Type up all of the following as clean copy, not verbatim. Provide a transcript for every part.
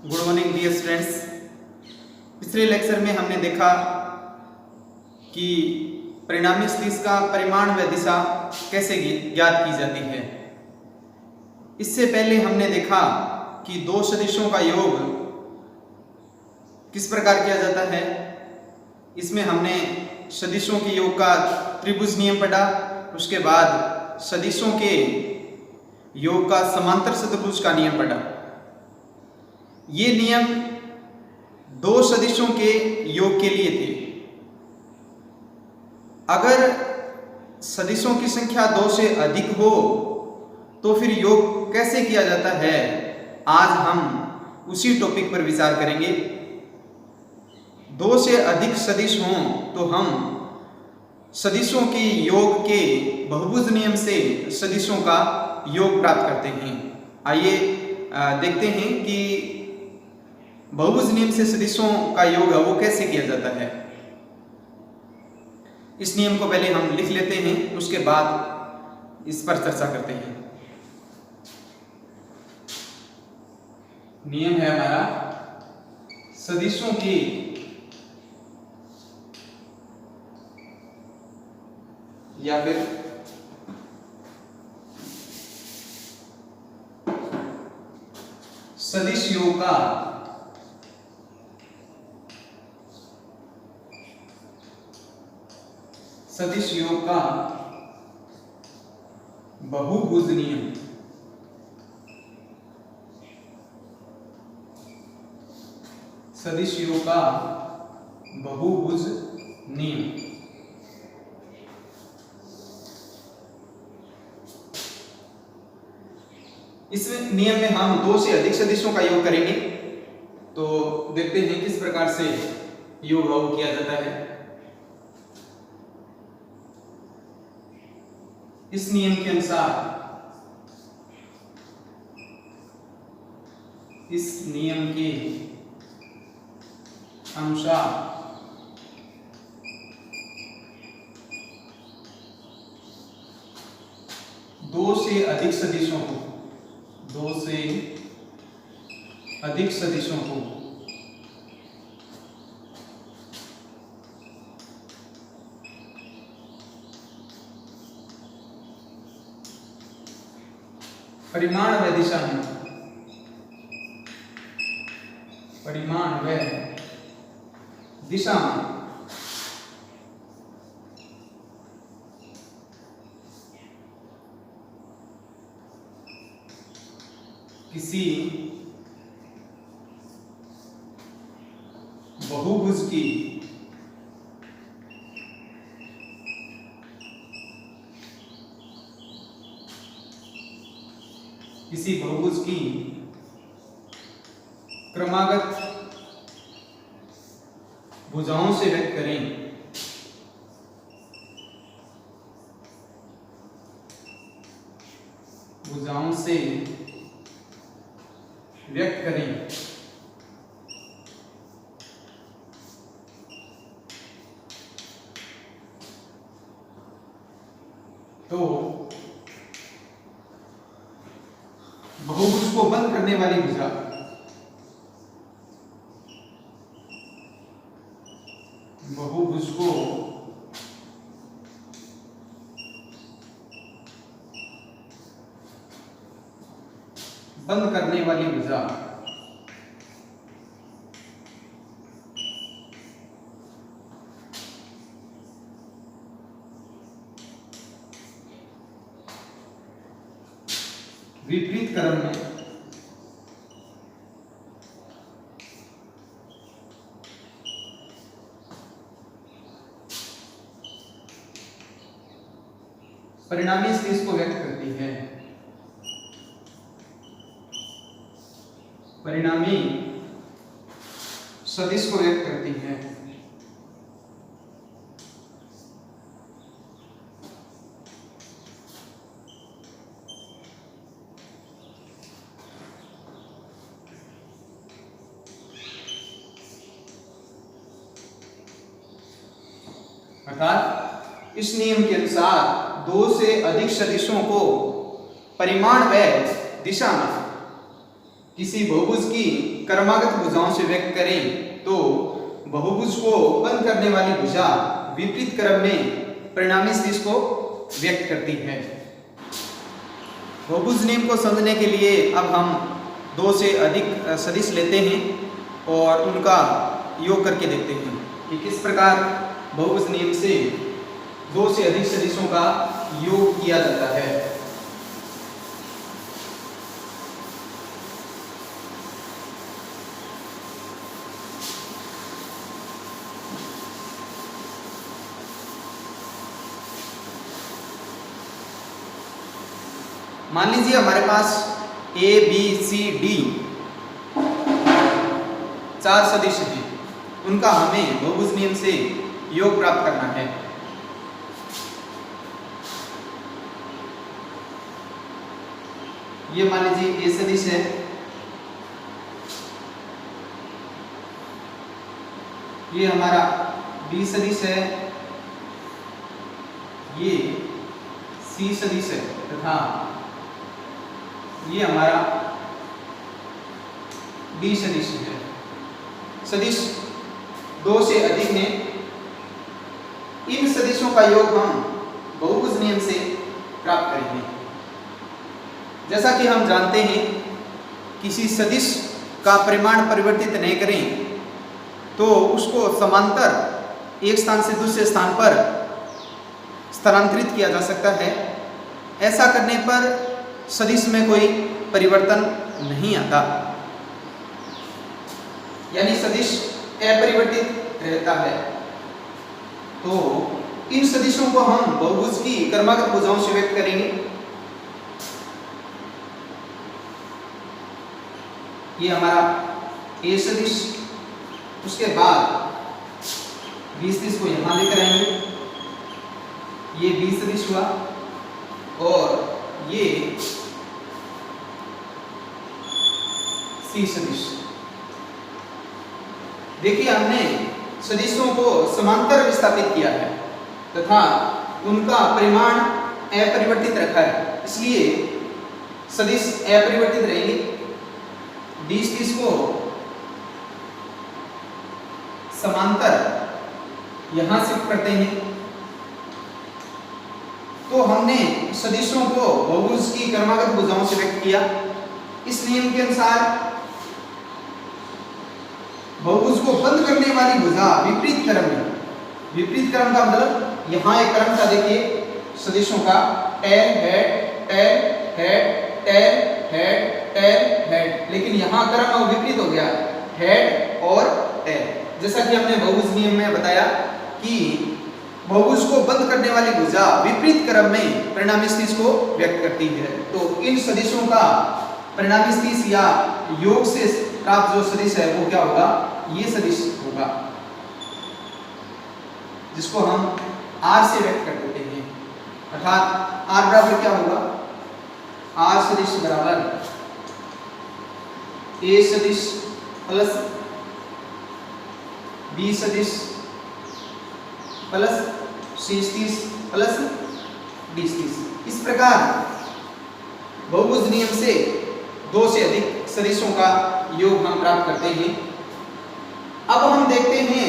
Good morning dear students. पिछले lecture में हमने देखा कि परिणामी सदिश का परिमाण व दिशा कैसे ज्ञात की जाती है। इससे पहले हमने देखा कि दो सदिशों का योग किस प्रकार किया जाता है। इसमें हमने सदिशों के योग का त्रिभुज नियम पढ़ा, उसके बाद सदिशों के योग का समांतर चतुर्भुज का नियम पढ़ा। ये नियम दो सदिशों के योग के लिए थे। अगर सदिशों की संख्या 2 से अधिक हो तो फिर योग कैसे किया जाता है, आज हम उसी टॉपिक पर विचार करेंगे। 2 से अधिक सदिश हों तो हम सदिशों के योग के बहुभुज नियम से सदिशों का योग प्राप्त करते हैं। आइए देखते हैं कि बहुभुज नियम से सदिशों का योग वो कैसे किया जाता है। इस नियम को पहले हम लिख लेते हैं, उसके बाद इस पर चर्चा करते हैं। नियम है हमारा सदिशों की या फिर सदिश योग का सदिश योग का बहुभुज नियम। सदिश योग का बहुभुज नियम। इस नियम में हम 2 से अधिक सदिशों का योग करेंगे, तो देखते हैं किस प्रकार से योग किया जाता है। इस नियम के अनुसार इस नियम के अनुसार दो से अधिक सदिशों को परिमाण व दिशा में किसी बहुभुज की क्रमागत भुजाओं से व्यक्त करें। तो बहुभुज को बंद करने वाली भुजा विपरीत क्रम में परिणामी सदिश को व्यक्त करती है। परिणामी सदिश को व्यक्त करती है। अर्थात इस नियम के अनुसार 2 से अधिक सदिशों को परिमाण व दिशा में किसी बहुभुज की क्रमागत भुजाओं से व्यक्त करें तो बहुभुज को बंद करने वाली भुजा विपरीत क्रम में परिणामी सदिश को व्यक्त करती है। बहुभुज नियम को समझने के लिए अब हम दो से अधिक सदिश लेते हैं और उनका योग करके देखते हैं कि किस प्रकार बहुभुज नियम से दो से अधिक सदिशों का योग किया जाता है। मान लीजिए हमारे पास ए बी सी डी 4 सदिश हैं, उनका हमें बहुभुज नियम से योग प्राप्त करना है। ये मान लीजिए ए सदिश है, ये हमारा बी सदिश है, ये सी सदिश है तथा ये हमारा डी सदिश है। सदिश दो से अधिक हैं, इन सदिशों का योग हम बहुभुज नियम से प्राप्त करेंगे। जैसा कि हम जानते हैं किसी सदिश का परिमाण परिवर्तित नहीं करें तो उसको समांतर एक स्थान से दूसरे स्थान पर स्थानांतरित किया जा सकता है। ऐसा करने पर सदिश में कोई परिवर्तन नहीं आता, यानी सदिश अपरिवर्तित रहता है। तो इन सदिशों को हम बहुभुज की क्रमागत भुजाओं से व्यक्त करेंगे। ये हमारा ए सदिश, उसके बाद बी सदिश को यहां लेकर आएंगे, ये बी सदिश हुआ और ये सी सदिश। देखिए हमने सदिशों को समांतर विस्थापित किया है तथा उनका परिमाण अपरिवर्तित रखा है, इसलिए सदिश अपरिवर्तित रहेंगे। डी सदिश को समांतर यहां शिफ्ट करते हैं। तो हमने सदिशों को बहुभुज की क्रमागत भुजाओं से व्यक्त किया। इस नियम के अनुसार बहुभुज को बंद करने वाली भुजा विपरीत क्रम में, विपरीत क्रम का मतलब यहां एक क्रम था, देखिए सदिशों का tail head tail head tail head tail head, लेकिन यहां क्रम विपरीत हो गया, हेड और टेल। जैसा कि हमने बहुभुज नियम में बताया कि बहुभुज को बंद करने वाली भुजा विपरीत क्रम में परिणामी सदिश को व्यक्त करती है। तो इन सदिशों का परिणामी सदिश या योग से प्राप्त जो सदिश है वो क्या होगा, ये सदिश होगा, जिसको हम r से व्यक्त कर देते हैं। अर्थात r बराबर क्या होगा, r सदिश बराबर a सदिश प्लस b सदिश प्लस c सदिश प्लस d सदिश। इस प्रकार बहुभुज नियम से दो से अधिक सदिशों का योग हम प्राप्त करते हैं। अब हम देखते हैं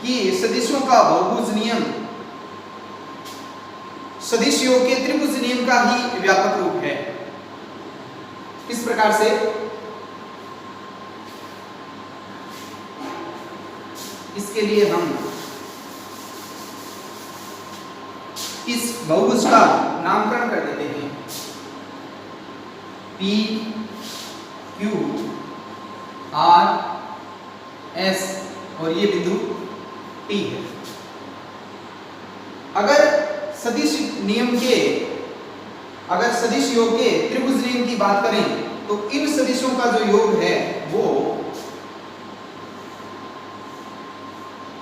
कि सदिशों का बहुभुज नियम सदिश योग के त्रिभुज नियम का ही व्यापक रूप है। इस प्रकार से इसके लिए हम इस बहुभुज का नामकरण कर देते हैं P Q R S और ये बिंदु T है। अगर सदिश योग के त्रिभुज नियम की बात करें तो इन सदिशों का जो योग है वो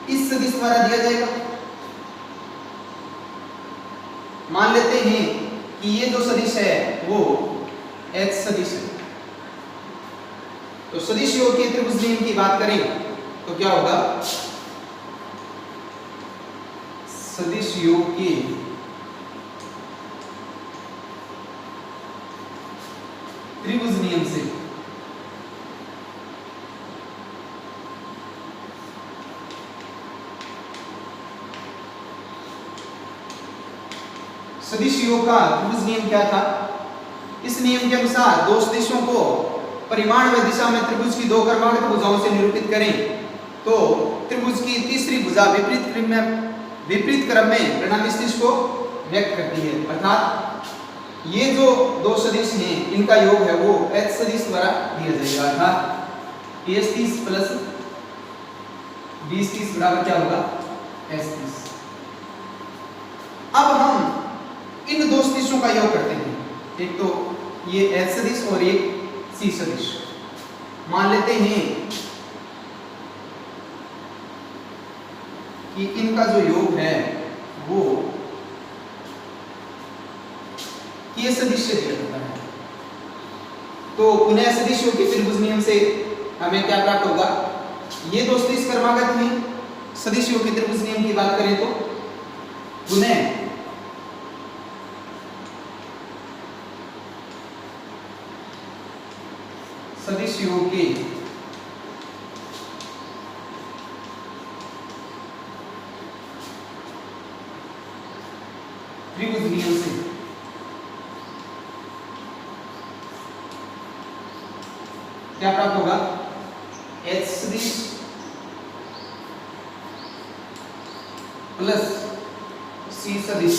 इस सदिश द्वारा दिया जाएगा। मान लेते हैं कि ये जो सदिश है वो H सदिश है। तो सदिश योग के त्रिभुज नियम की बात करें तो क्या होगा, सदिश योग के त्रिभुज नियम से सदिश योग का त्रिभुज नियम क्या था? इस नियम के अनुसार दो सदिशों को परिमाण व दिशा में त्रिभुज की दो क्रमागत भुजाओं से निरूपित करें तो त्रिभुज की तीसरी भुजा विपरीत क्रम में परिणामी सदिश को व्यक्त करती है। अर्थात ये जो दो सदिश हैं इनका योग है वो H सदिश द्वारा दिया जाएगा। अर्थात A30 प्लस B30 बराबर क्या होगा? S30। अब हम इन दो सदिशों का योग करते हैं। एक तो ये H सदिश और एक C सदिश। मान लेते हैं कि इनका जो योग है वो K सदिश से दिया जाता है। तो पुनः सदिशों के त्रिभुज नियम से हमें क्या प्राप्त होगा? ये दो सदिश क्रमागत हैं। सदिशों के त्रिभुज नियम की बात करें तो पुनः सदिशों के त्रिभुज नियम से क्या प्राप्त होगा? H सदिश प्लस C सदिश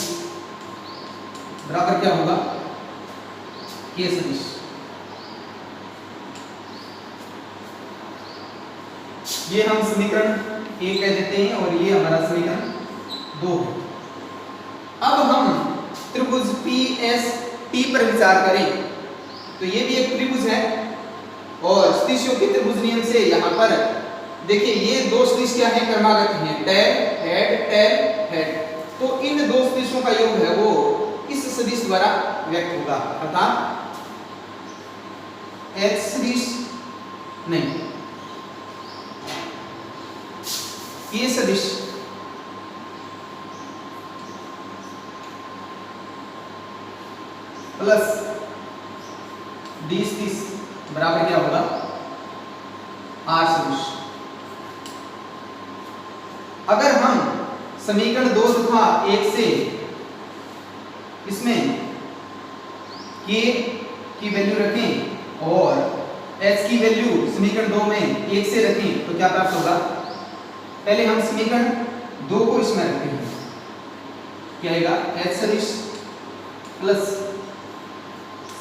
बराबर क्या होगा? K सदिश। ये हम समीकरण 1 कह देते हैं और ये हमारा समीकरण 2 है। अब हम त्रिभुज PST पर विचार करें तो ये भी एक त्रिभुज है और सदिशों के त्रिभुज नियम से यहाँ पर देखिए ये दो सदिश क्या है? क्रमागत हैं, टेल हेड। तो इन दो सदिशों का योग है वो इस सदिश द्वारा व्यक्त होगा। अर्थात H सदिश नहीं, K सदिश प्लस D सदिश बराबर क्या होगा? R सदिश। अगर हम समीकरण 2 तथा 1 से इसमें K की वैल्यू रखें और H की वैल्यू समीकरण 2 में 1 से रखें तो क्या प्राप्त होगा? पहले हम समीकरण 2 को इसमें रखते हैं। क्या आएगा? H सदिश प्लस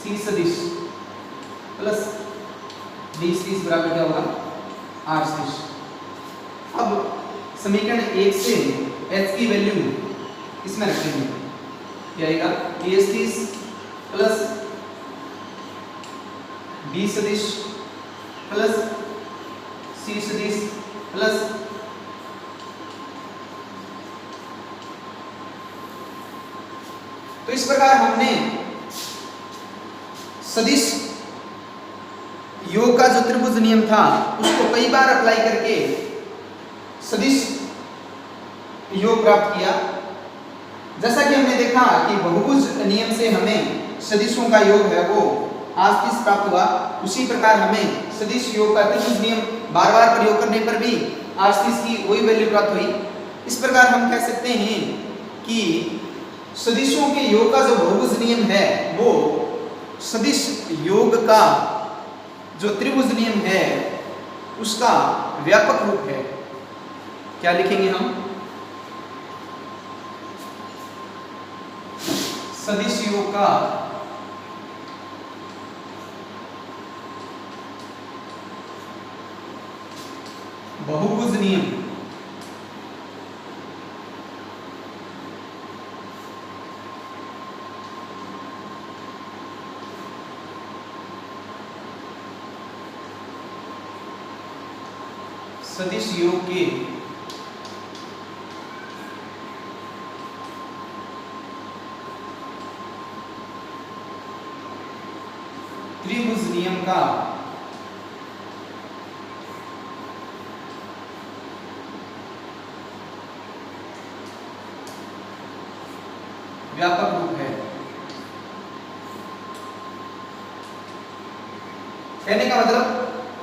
C सदिश प्लस D सदिश बराबर क्या होगा? R सदिश। अब समीकरण 1 से H की वैल्यू इसमें रखेंगे। क्या आएगा? A सदिश प्लस D सदिश प्लस C सदिश प्लस तो इस प्रकार हमने सदिश योग का जो त्रिभुज नियम था उसको कई बार अप्लाई करके सदिश योग प्राप्त किया। जैसा कि हमने देखा कि बहुभुज नियम से हमें सदिशों का योग है वो R30 प्राप्त हुआ, उसी प्रकार हमें सदिश योग का त्रिभुज नियम बार बार प्रयोग करने पर भी R30 की वही वैल्यू प्राप्त हुई। इस प्रकार हम कह सकते हैं कि सदिशों के योग का जो बहुभुज नियम है वो सदिश योग का जो त्रिभुज नियम है उसका व्यापक रूप है। क्या लिखेंगे हम? सदिश योग का बहुभुज नियम सदिश योग के त्रिभुज नियम का व्यापक रूप है। कहने का मतलब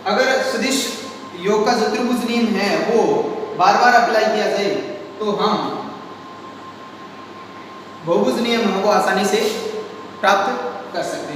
अगर सदिश योग का जो त्रिभुज नियम है वो बार बार अप्लाई किया जाए तो हम बहुभुज नियम हम वो आसानी से प्राप्त कर सकते हैं।